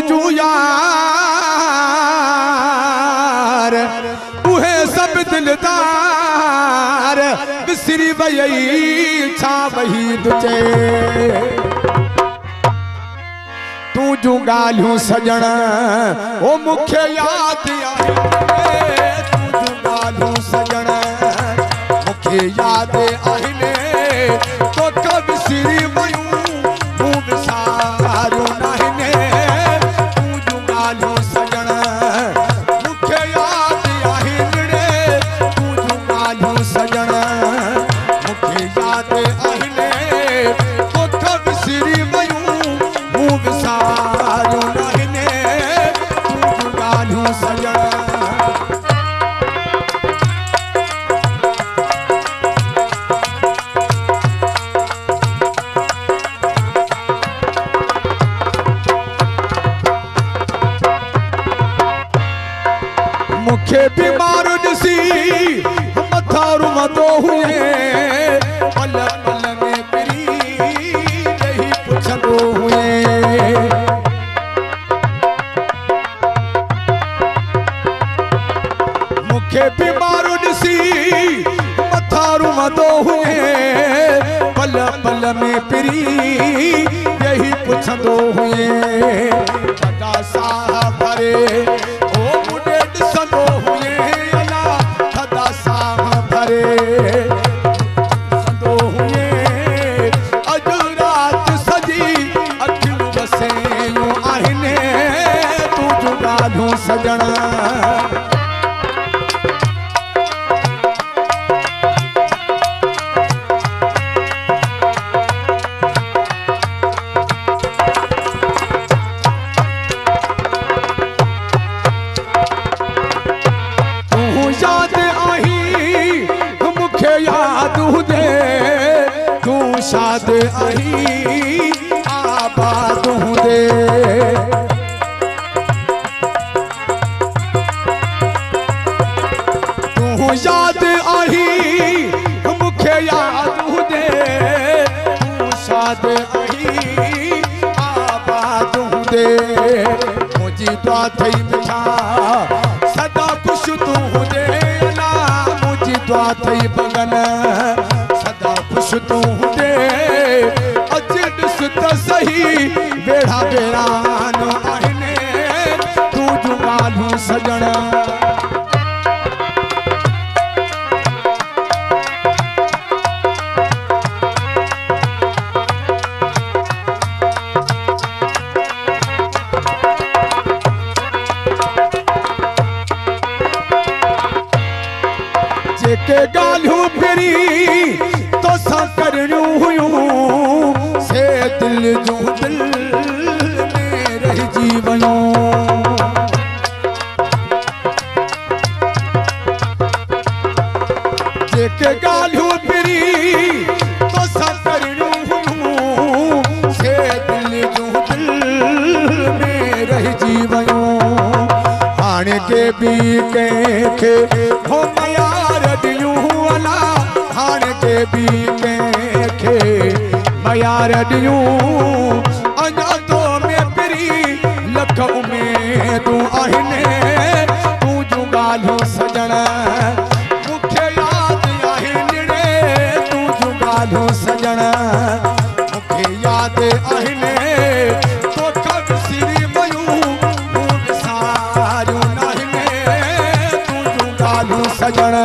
जू यार उहे सब दिलदार विसरी वई छा वही तुझे तू जू गालियूं सजण ओ मुखे याद आहे तू जू गालियूं सजण मुखे याद आहिने तो कब विसरी वयूं तू विसारू नाहिने तू जू गालियूं सजण मुखे याद आहिने तू जू गालियूं सजण मुखे याद आहिने तो कब विसरी वयूं तू विसारू नाहिने तू जू गालियूं सजण मुखे बीमार दिसी मथारू मदो हुए पल पल में पिरी यही पुछंदो हुए मुखे बीमार दिसी मथारू मदो हुए पल पल में पिरी यही पुछंदो हुए सदा साह भरे संदो हुए अला सदा साह भरे संदो हुए अज रात सजी अखियूं वसेयूं आहिनि तू जू गालियूं सजण शाद आई आबाद हुंदे तू याद आई मुखे याद हुंदे तू शाद आई आबाद हुंदे मुझी दुआ थई बिठा सदा खुश तू हुंदे अला मुझी दुआ थई बगन सदा खुश तू हुंदे अज ॾिस त सही बेड़ा बेरान आहिनि तू जू गालियूं सजण जेके गालियूं फिरी तोसां करणियूं हुयूं से दिल जूं दिल में रहिजी वयूं जेके गालियूं फिरी तोसां करणियूं हुयूं से दिल जूं दिल में रहिजी वयूं हाणे के बि कंहिंखे हो मयार ॾियूं अला हाणे के बि कंहिंखे मयार ॾियूं अञा तो में पिरी लख उमेदूं आहिनि तू जू गालियूं सजण मुखे याद आहिनि तू जू गालियूं सजण मुखे याद आहिनि तो कब विसरी वयूं तू विसारियूं नाहिनि तू जू गालियूं सजण